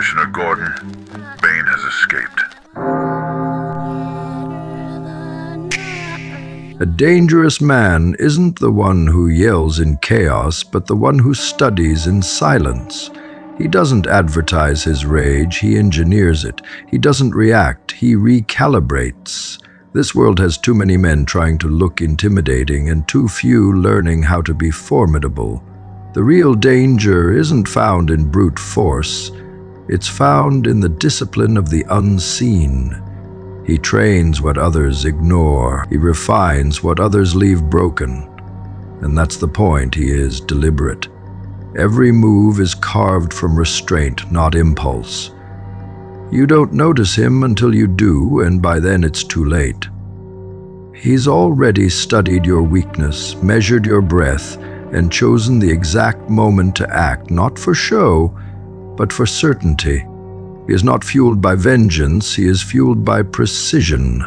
Commissioner Gordon, Bane has escaped. A dangerous man isn't the one who yells in chaos, but the one who studies in silence. He doesn't advertise his rage, he engineers it. He doesn't react, he recalibrates. This world has too many men trying to look intimidating and too few learning how to be formidable. The real danger isn't found in brute force. It's found in the discipline of the unseen. He trains what others ignore. He refines what others leave broken. And that's the point. He is deliberate. Every move is carved from restraint, not impulse. You don't notice him until you do, and by then it's too late. He's already studied your weakness, measured your breath, and chosen the exact moment to act, not for show, but for certainty. He is not fueled by vengeance, he is fueled by precision.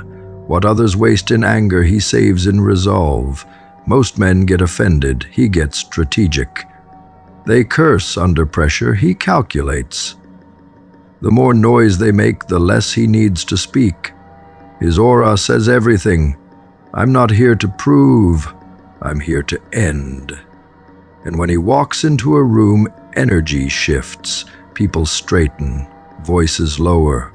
What others waste in anger, he saves in resolve. Most men get offended, he gets strategic. They curse under pressure, he calculates. The more noise they make, the less he needs to speak. His aura says everything. I'm not here to prove, I'm here to end. And when he walks into a room, energy shifts. People straighten, voices lower.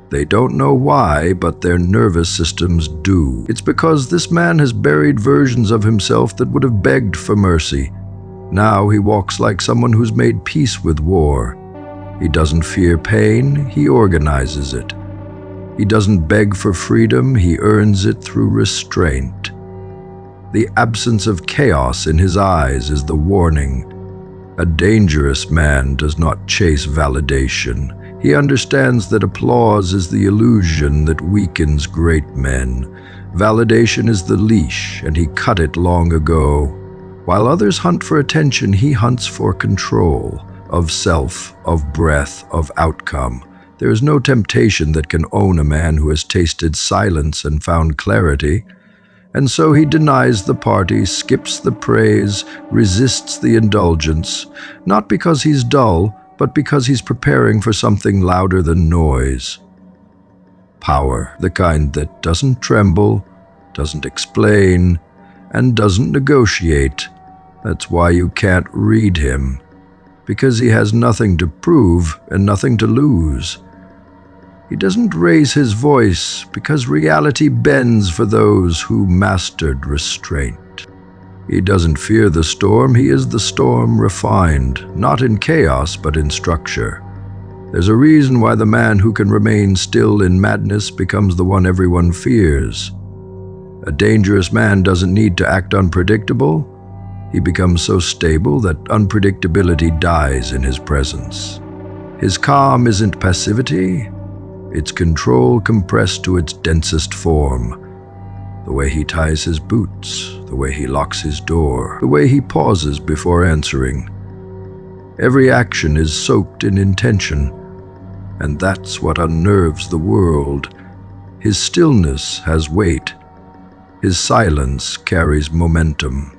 They don't know why, but their nervous systems do. It's because this man has buried versions of himself that would have begged for mercy. Now he walks like someone who's made peace with war. He doesn't fear pain, he organizes it. He doesn't beg for freedom, he earns it through restraint. The absence of chaos in his eyes is the warning. A dangerous man does not chase validation. He understands that applause is the illusion that weakens great men. Validation is the leash, and he cut it long ago. While others hunt for attention, he hunts for control of self, of breath, of outcome. There is no temptation that can own a man who has tasted silence and found clarity. And so he denies the party, skips the praise, resists the indulgence, not because he's dull, but because he's preparing for something louder than noise. Power, the kind that doesn't tremble, doesn't explain, and doesn't negotiate. That's why you can't read him, because he has nothing to prove and nothing to lose. He doesn't raise his voice because reality bends for those who mastered restraint. He doesn't fear the storm, he is the storm refined, not in chaos but in structure. There's a reason why the man who can remain still in madness becomes the one everyone fears. A dangerous man doesn't need to act unpredictable. He becomes so stable that unpredictability dies in his presence. His calm isn't passivity. It's control compressed to its densest form. The way he ties his boots, the way he locks his door, the way he pauses before answering. Every action is soaked in intention, and that's what unnerves the world. His stillness has weight. His silence carries momentum.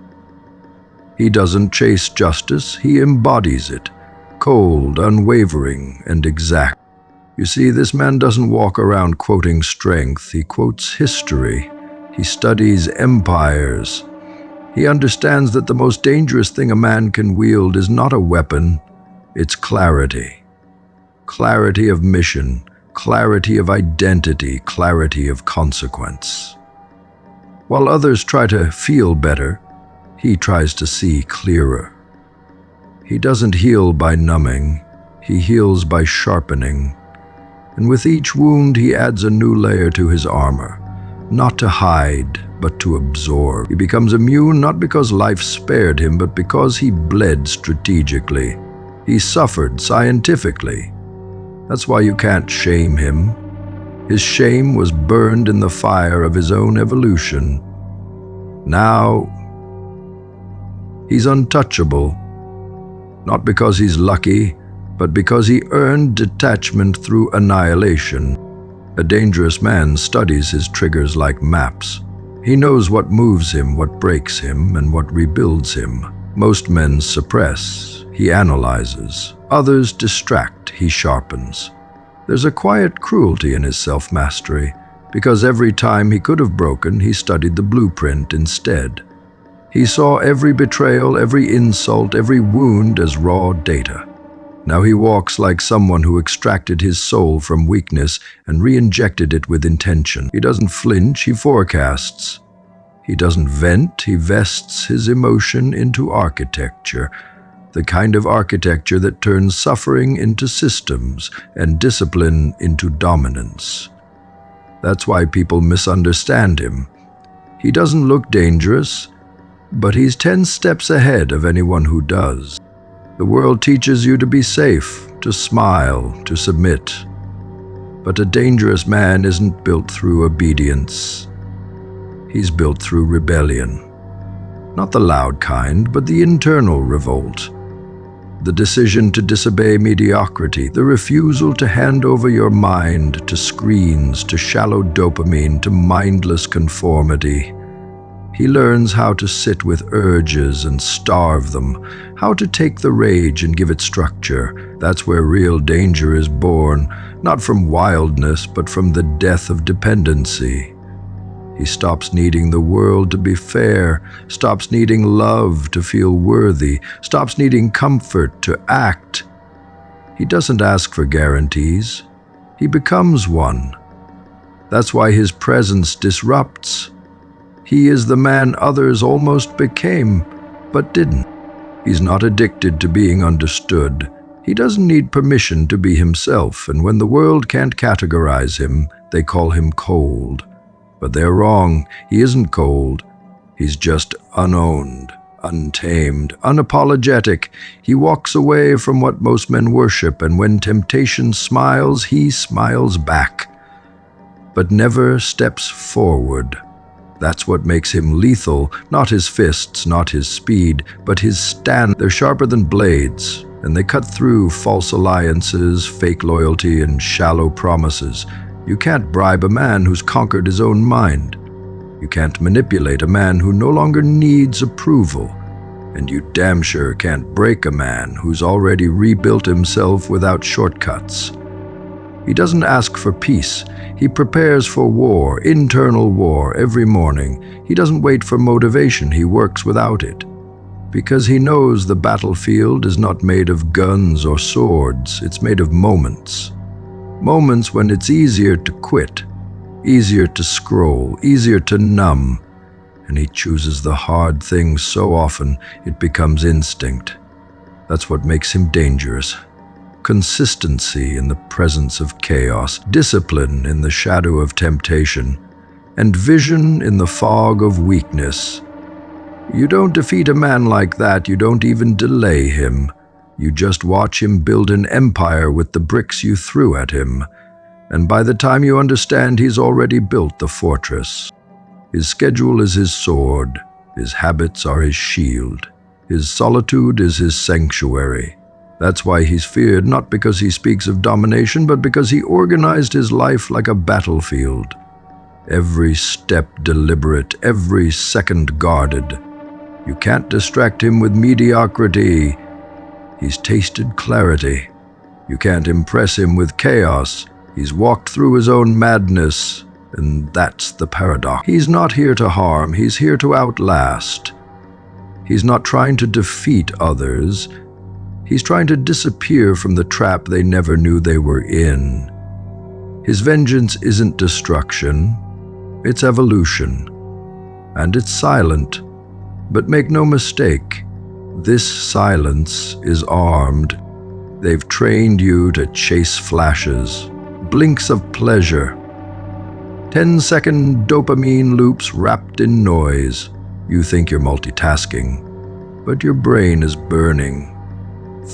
He doesn't chase justice, he embodies it, cold, unwavering, and exact. You see, this man doesn't walk around quoting strength, he quotes history. He studies empires. He understands that the most dangerous thing a man can wield is not a weapon, it's clarity. Clarity of mission, clarity of identity, clarity of consequence. While others try to feel better, he tries to see clearer. He doesn't heal by numbing, he heals by sharpening. And with each wound, he adds a new layer to his armor, not to hide, but to absorb. He becomes immune not because life spared him, but because he bled strategically. He suffered scientifically. That's why you can't shame him. His shame was burned in the fire of his own evolution. Now, he's untouchable, not because he's lucky, but because he earned detachment through annihilation. A dangerous man studies his triggers like maps. He knows what moves him, what breaks him, and what rebuilds him. Most men suppress. he analyzes. Others distract, he sharpens. There's a quiet cruelty in his self-mastery, because every time he could have broken, he studied the blueprint instead. He saw every betrayal, every insult, every wound as raw data. Now he walks like someone who extracted his soul from weakness and re-injected it with intention. He doesn't flinch, he forecasts. He doesn't vent, he vests his emotion into architecture. The kind of architecture that turns suffering into systems and discipline into dominance. That's why people misunderstand him. He doesn't look dangerous, but he's 10 steps ahead of anyone who does. The world teaches you to be safe, to smile, to submit. But a dangerous man isn't built through obedience. He's built through rebellion. Not the loud kind, but the internal revolt. The decision to disobey mediocrity, the refusal to hand over your mind to screens, to shallow dopamine, to mindless conformity. He learns how to sit with urges and starve them, how to take the rage and give it structure. That's where real danger is born, not from wildness, but from the death of dependency. He stops needing the world to be fair, stops needing love to feel worthy, stops needing comfort to act. He doesn't ask for guarantees. He becomes one. That's why his presence disrupts. He is the man others almost became, but didn't. He's not addicted to being understood. He doesn't need permission to be himself, and when the world can't categorize him, they call him cold. But they're wrong. He isn't cold. He's just unowned, untamed, unapologetic. He walks away from what most men worship, and when temptation smiles, he smiles back, but never steps forward. That's what makes him lethal, not his fists, not his speed, but his stand. They're sharper than blades, and they cut through false alliances, fake loyalty, and shallow promises. You can't bribe a man who's conquered his own mind. You can't manipulate a man who no longer needs approval. And you damn sure can't break a man who's already rebuilt himself without shortcuts. He doesn't ask for peace. He prepares for war, internal war, every morning. He doesn't wait for motivation. He works without it. Because he knows the battlefield is not made of guns or swords. It's made of moments. Moments when it's easier to quit, easier to scroll, easier to numb. And he chooses the hard things so often it becomes instinct. That's what makes him dangerous. Consistency in the presence of chaos, discipline in the shadow of temptation, and vision in the fog of weakness. You don't defeat a man like that, you don't even delay him. You just watch him build an empire with the bricks you threw at him. And by the time you understand, he's already built the fortress. His schedule is his sword, his habits are his shield, his solitude is his sanctuary. That's why he's feared, not because he speaks of domination, but because he organized his life like a battlefield. Every step deliberate, every second guarded. You can't distract him with mediocrity. He's tasted clarity. You can't impress him with chaos. He's walked through his own madness, and that's the paradox. He's not here to harm, he's here to outlast. He's not trying to defeat others. He's trying to disappear from the trap they never knew they were in. His vengeance isn't destruction, it's evolution. And it's silent. But make no mistake, this silence is armed. They've trained you to chase flashes, blinks of pleasure, 10-second dopamine loops wrapped in noise. You think you're multitasking, but your brain is burning,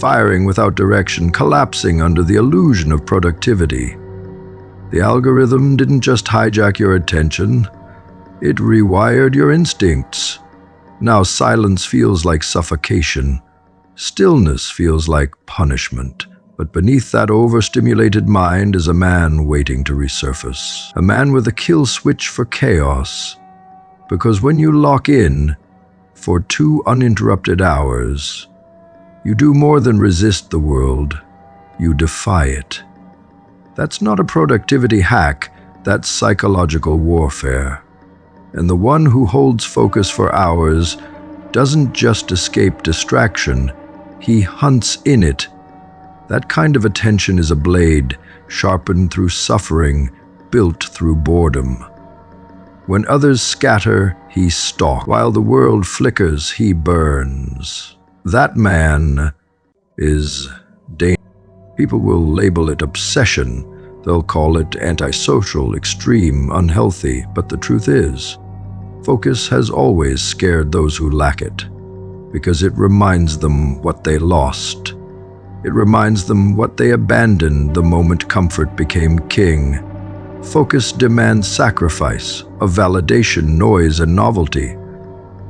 firing without direction, collapsing under the illusion of productivity. The algorithm didn't just hijack your attention, it rewired your instincts. Now silence feels like suffocation. Stillness feels like punishment. But beneath that overstimulated mind is a man waiting to resurface. A man with a kill switch for chaos. Because when you lock in for 2 uninterrupted hours, You do more than resist the world, you defy it. That's not a productivity hack, that's psychological warfare. And the one who holds focus for hours doesn't just escape distraction, he hunts in it. That kind of attention is a blade, sharpened through suffering, built through boredom. When others scatter, he stalks. While the world flickers, he burns. That man is dangerous. People will label it obsession. They'll call it antisocial, extreme, unhealthy. But the truth is, focus has always scared those who lack it, because it reminds them what they lost. It reminds them what they abandoned the moment comfort became king. Focus demands sacrifice, of validation, noise, and novelty.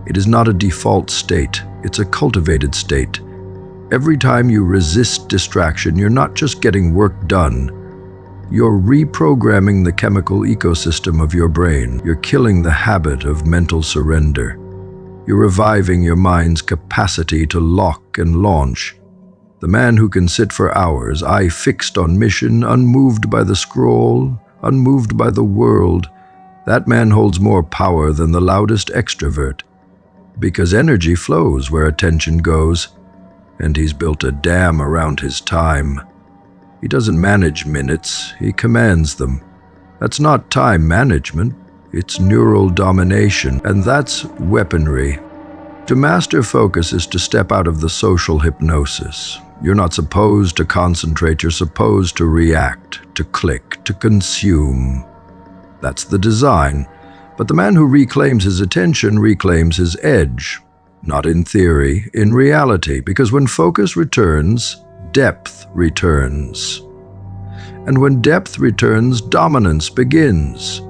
It is not a default state, it's a cultivated state. Every time you resist distraction, you're not just getting work done, you're reprogramming the chemical ecosystem of your brain. You're killing the habit of mental surrender. You're reviving your mind's capacity to lock and launch. The man who can sit for hours, eye fixed on mission, unmoved by the scroll, unmoved by the world, that man holds more power than the loudest extrovert. Because energy flows where attention goes, and he's built a dam around his time. He doesn't manage minutes, he commands them. That's not time management, it's neural domination, and that's weaponry. To master focus is to step out of the social hypnosis. You're not supposed to concentrate, you're supposed to react, to click, to consume. That's the design. But the man who reclaims his attention reclaims his edge. Not in theory, in reality, because when focus returns, depth returns. And when depth returns, dominance begins.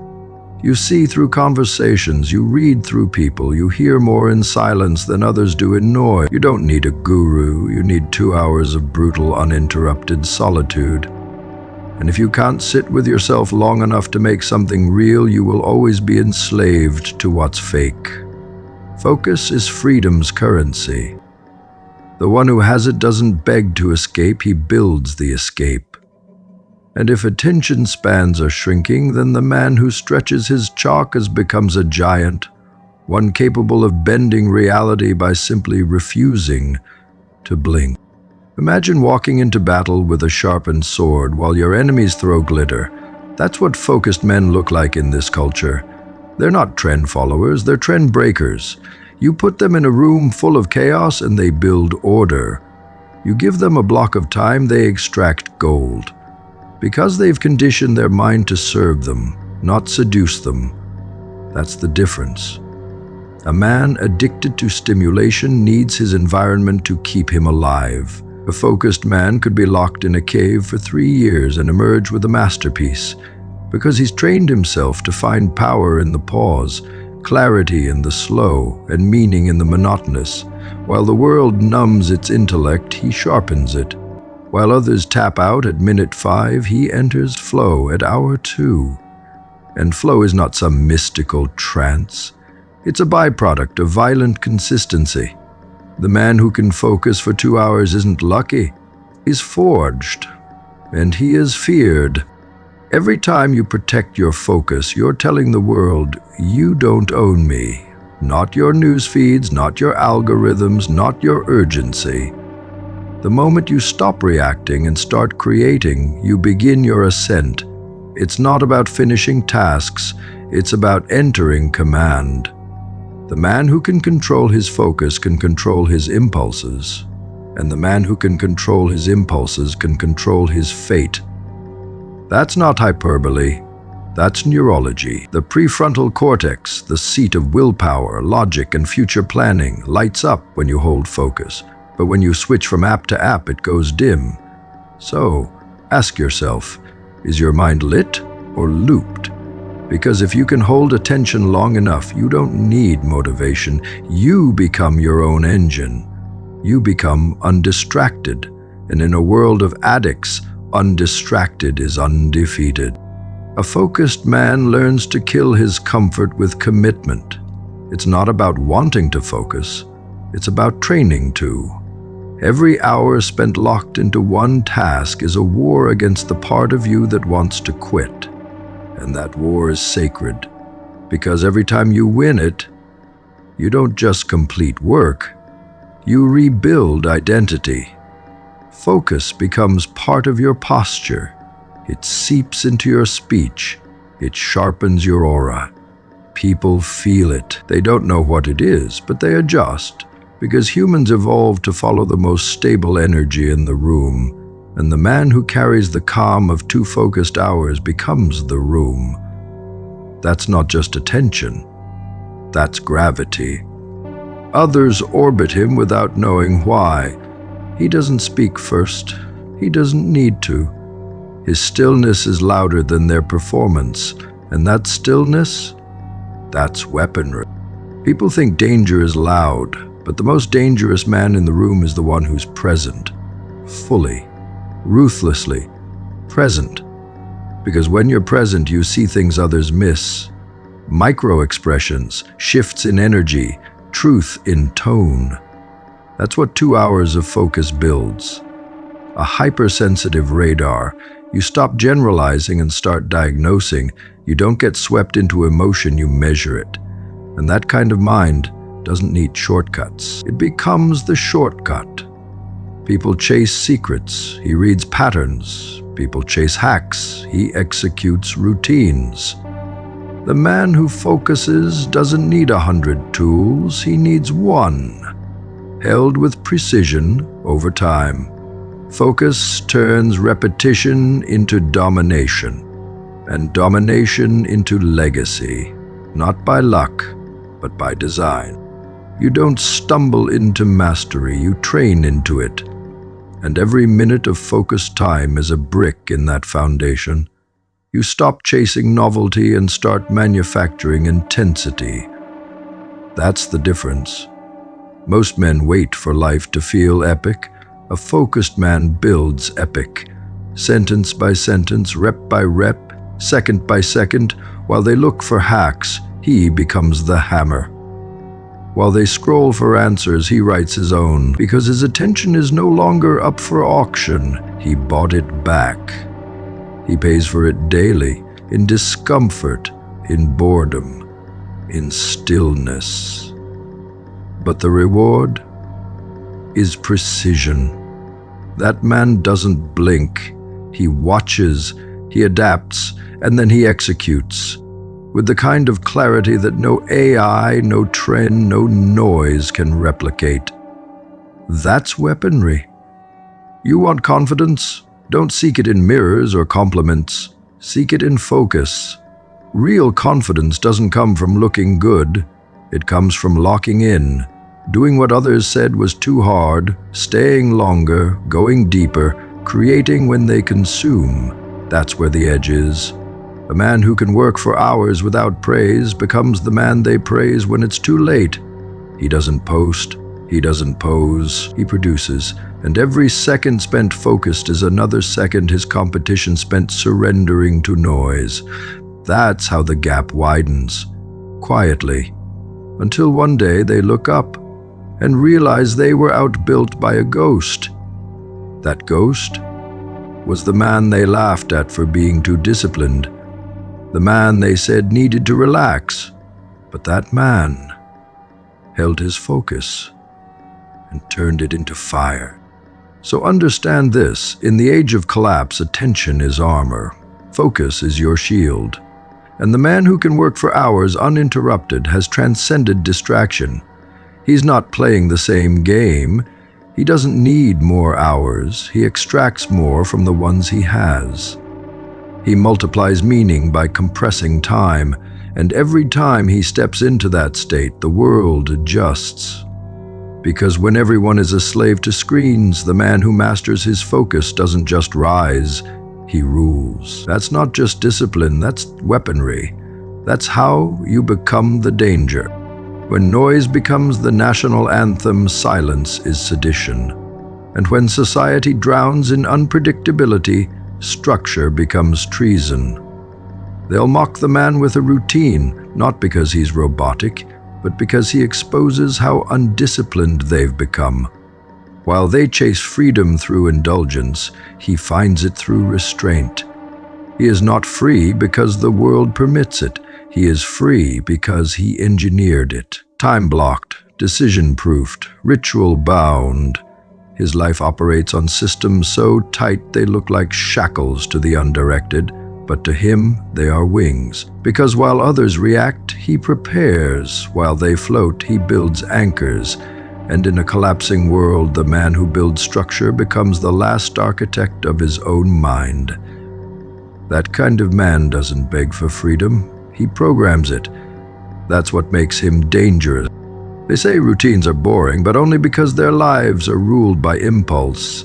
You see through conversations, you read through people, you hear more in silence than others do in noise. You don't need a guru, you need 2 hours of brutal, uninterrupted solitude. And if you can't sit with yourself long enough to make something real, you will always be enslaved to what's fake. Focus is freedom's currency. The one who has it doesn't beg to escape, he builds the escape. And if attention spans are shrinking, then the man who stretches his chalk becomes a giant, one capable of bending reality by simply refusing to blink. Imagine walking into battle with a sharpened sword while your enemies throw glitter. That's what focused men look like in this culture. They're not trend followers, they're trend breakers. You put them in a room full of chaos and they build order. You give them a block of time, they extract gold. Because they've conditioned their mind to serve them, not seduce them. That's the difference. A man addicted to stimulation needs his environment to keep him alive. A focused man could be locked in a cave for 3 years and emerge with a masterpiece, because he's trained himself to find power in the pause, clarity in the slow, and meaning in the monotonous. While the world numbs its intellect, he sharpens it. While others tap out at minute 5, he enters flow at hour 2. And flow is not some mystical trance. It's a byproduct of violent consistency. The man who can focus for 2 hours isn't lucky. He's forged, and he is feared. Every time you protect your focus, you're telling the world, you don't own me. Not your news feeds, not your algorithms, not your urgency. The moment you stop reacting and start creating, you begin your ascent. It's not about finishing tasks, it's about entering command. The man who can control his focus can control his impulses, and the man who can control his impulses can control his fate. That's not hyperbole, that's neurology. The prefrontal cortex, the seat of willpower, logic, and future planning, lights up when you hold focus. But when you switch from app to app, it goes dim. So, ask yourself, is your mind lit or looped? Because if you can hold attention long enough, you don't need motivation. You become your own engine. You become undistracted. And in a world of addicts, undistracted is undefeated. A focused man learns to kill his comfort with commitment. It's not about wanting to focus, it's about training to. Every hour spent locked into one task is a war against the part of you that wants to quit. And that war is sacred, because every time you win it, you don't just complete work, you rebuild identity. Focus becomes part of your posture. It seeps into your speech. It sharpens your aura. People feel it. They don't know what it is, but they adjust, because humans evolved to follow the most stable energy in the room, and the man who carries the calm of 2 focused hours becomes the room. That's not just attention, that's gravity. Others orbit him without knowing why. He doesn't speak first. He doesn't need to. His stillness is louder than their performance, and that stillness, that's weaponry. People think danger is loud, but the most dangerous man in the room is the one who's present, fully, ruthlessly present. Because when you're present, you see things others miss. Micro-expressions, shifts in energy, truth in tone. That's what 2 hours of focus builds. A hypersensitive radar. You stop generalizing and start diagnosing. You don't get swept into emotion, you measure it. And that kind of mind doesn't need shortcuts. It becomes the shortcut. People chase secrets. He reads patterns. People chase hacks. He executes routines. The man who focuses doesn't need 100 tools. He needs 1, held with precision over time. Focus turns repetition into domination, and domination into legacy, not by luck, but by design. You don't stumble into mastery, you train into it. And every minute of focused time is a brick in that foundation. You stop chasing novelty and start manufacturing intensity. That's the difference. Most men wait for life to feel epic. A focused man builds epic. Sentence by sentence, rep by rep, second by second. While they look for hacks, he becomes the hammer. While they scroll for answers, he writes his own. Because his attention is no longer up for auction, he bought it back. He pays for it daily, in discomfort, in boredom, in stillness. But the reward is precision. That man doesn't blink. He watches, he adapts, and then he executes, with the kind of clarity that no AI, no trend, no noise can replicate. That's weaponry. You want confidence? Don't seek it in mirrors or compliments. Seek it in focus. Real confidence doesn't come from looking good. It comes from locking in, doing what others said was too hard, staying longer, going deeper, creating when they consume. That's where the edge is. A man who can work for hours without praise becomes the man they praise when it's too late. He doesn't post, he doesn't pose, he produces. And every second spent focused is another second his competition spent surrendering to noise. That's how the gap widens, quietly, until one day they look up and realize they were outbuilt by a ghost. That ghost was the man they laughed at for being too disciplined, the man they said needed to relax. But that man held his focus and turned it into fire. So understand this, in the age of collapse, attention is armor, focus is your shield. And the man who can work for hours uninterrupted has transcended distraction. He's not playing the same game. He doesn't need more hours. He extracts more from the ones he has. He multiplies meaning by compressing time, and every time he steps into that state, the world adjusts. Because when everyone is a slave to screens, the man who masters his focus doesn't just rise, he rules. That's not just discipline, that's weaponry. That's how you become the danger. When noise becomes the national anthem, silence is sedition. And when society drowns in unpredictability, structure becomes treason. They'll mock the man with a routine, not because he's robotic, but because he exposes how undisciplined they've become. While they chase freedom through indulgence, he finds it through restraint. He is not free because the world permits it. He is free because he engineered it. Time-blocked, decision-proofed, ritual-bound. His life operates on systems so tight they look like shackles to the undirected, but to him they are wings. Because while others react, he prepares. While they float, he builds anchors. And in a collapsing world, the man who builds structure becomes the last architect of his own mind. That kind of man doesn't beg for freedom, he programs it. That's what makes him dangerous. They say routines are boring, but only because their lives are ruled by impulse.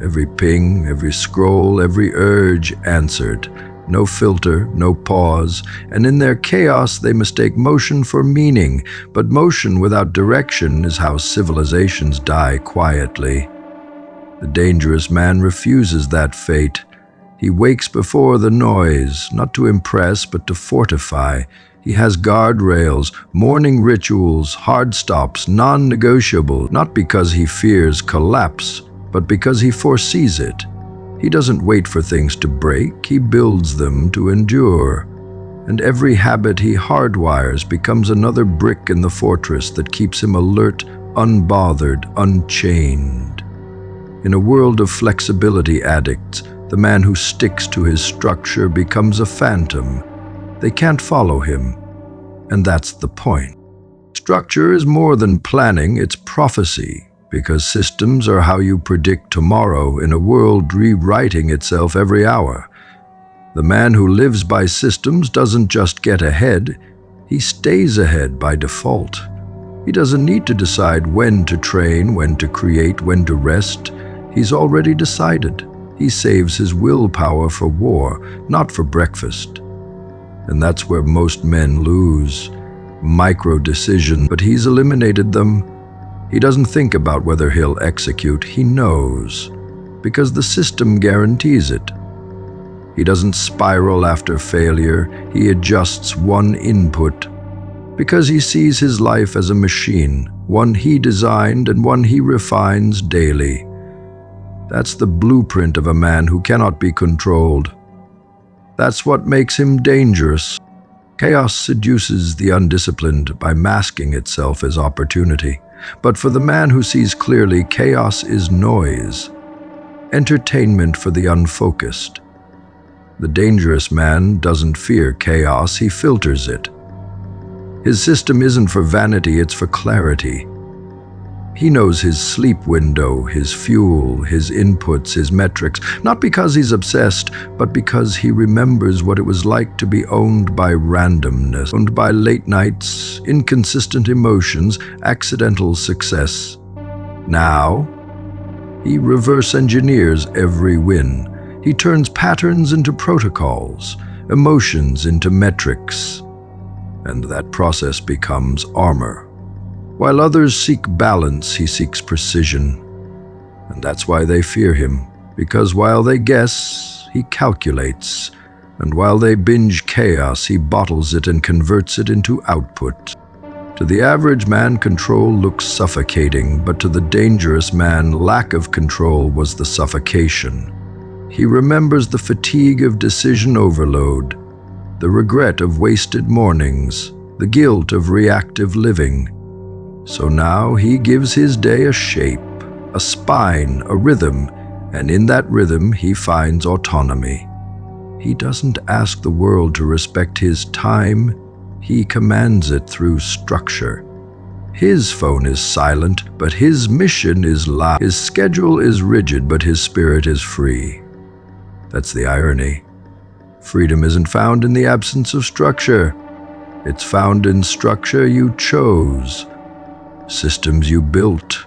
Every ping, every scroll, every urge answered. No filter, no pause, and in their chaos they mistake motion for meaning, but motion without direction is how civilizations die quietly. The dangerous man refuses that fate. He wakes before the noise, not to impress but to fortify. He has guardrails, morning rituals, hard stops, non-negotiable, not because he fears collapse, but because he foresees it. He doesn't wait for things to break, he builds them to endure. And every habit he hardwires becomes another brick in the fortress that keeps him alert, unbothered, unchained. In a world of flexibility addicts, the man who sticks to his structure becomes a phantom. They can't follow him, and that's the point. Structure is more than planning, it's prophecy. Because systems are how you predict tomorrow in a world rewriting itself every hour. The man who lives by systems doesn't just get ahead, he stays ahead by default. He doesn't need to decide when to train, when to create, when to rest. He's already decided. He saves his willpower for war, not for breakfast. And that's where most men lose. Micro-decision, but he's eliminated them. He doesn't think about whether he'll execute, he knows, because the system guarantees it. He doesn't spiral after failure, he adjusts one input, because he sees his life as a machine, one he designed and one he refines daily. That's the blueprint of a man who cannot be controlled. That's what makes him dangerous. Chaos seduces the undisciplined by masking itself as opportunity. But for the man who sees clearly, chaos is noise, entertainment for the unfocused. The dangerous man doesn't fear chaos, he filters it. His system isn't for vanity, it's for clarity. He knows his sleep window, his fuel, his inputs, his metrics, not because he's obsessed, but because he remembers what it was like to be owned by randomness, owned by late nights, inconsistent emotions, accidental success. Now, he reverse engineers every win. He turns patterns into protocols, emotions into metrics, and that process becomes armor. While others seek balance, he seeks precision. And that's why they fear him, because while they guess, he calculates. And while they binge chaos, he bottles it and converts it into output. To the average man, control looks suffocating, but to the dangerous man, lack of control was the suffocation. He remembers the fatigue of decision overload, the regret of wasted mornings, the guilt of reactive living. So now he gives his day a shape, a spine, a rhythm, and in that rhythm he finds autonomy. He doesn't ask the world to respect his time, he commands it through structure. His phone is silent, but his mission is loud. His schedule is rigid, but his spirit is free. That's the irony. Freedom isn't found in the absence of structure. It's found in structure you chose. Systems you built,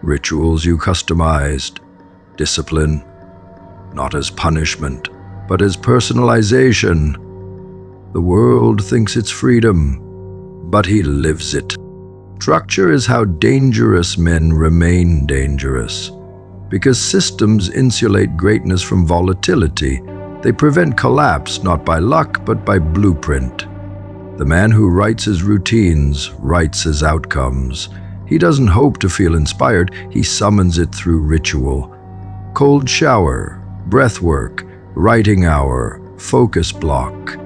rituals you customized, discipline, not as punishment, but as personalization. The world thinks it's freedom, but he lives it. Structure is how dangerous men remain dangerous. Because systems insulate greatness from volatility, they prevent collapse not by luck, but by blueprint. The man who writes his routines writes his outcomes. He doesn't hope to feel inspired, he summons it through ritual. Cold shower, breath work, writing hour, focus block.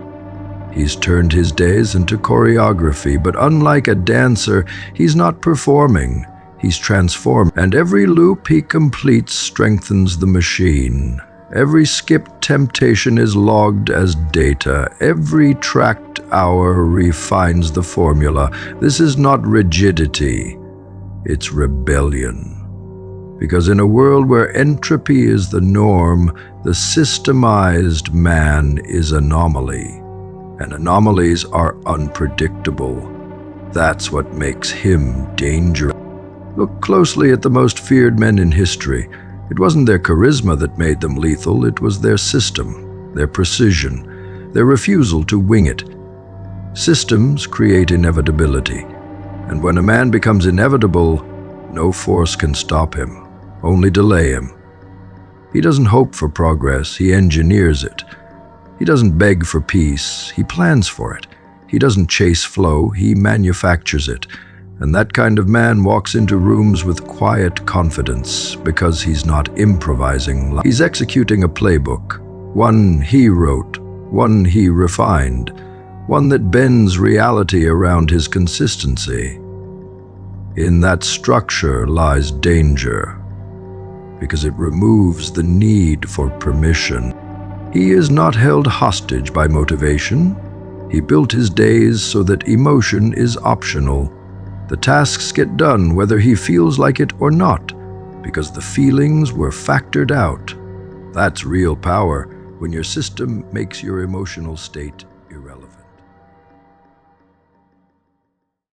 He's turned his days into choreography, but unlike a dancer, he's not performing, he's transformed. And every loop he completes strengthens the machine. Every skipped temptation is logged as data. Every tracked hour refines the formula. This is not rigidity, it's rebellion. Because in a world where entropy is the norm, the systemized man is anomaly. And anomalies are unpredictable. That's what makes him dangerous. Look closely at the most feared men in history. It wasn't their charisma that made them lethal, it was their system, their precision, their refusal to wing it. Systems create inevitability, and when a man becomes inevitable, no force can stop him, only delay him. He doesn't hope for progress, he engineers it. He doesn't beg for peace, he plans for it. He doesn't chase flow, he manufactures it. And that kind of man walks into rooms with quiet confidence because he's not improvising. He's executing a playbook, one he wrote, one he refined, one that bends reality around his consistency. In that structure lies danger, because it removes the need for permission. He is not held hostage by motivation. He built his days so that emotion is optional. The tasks get done whether he feels like it or not, because the feelings were factored out. That's real power, when your system makes your emotional state irrelevant.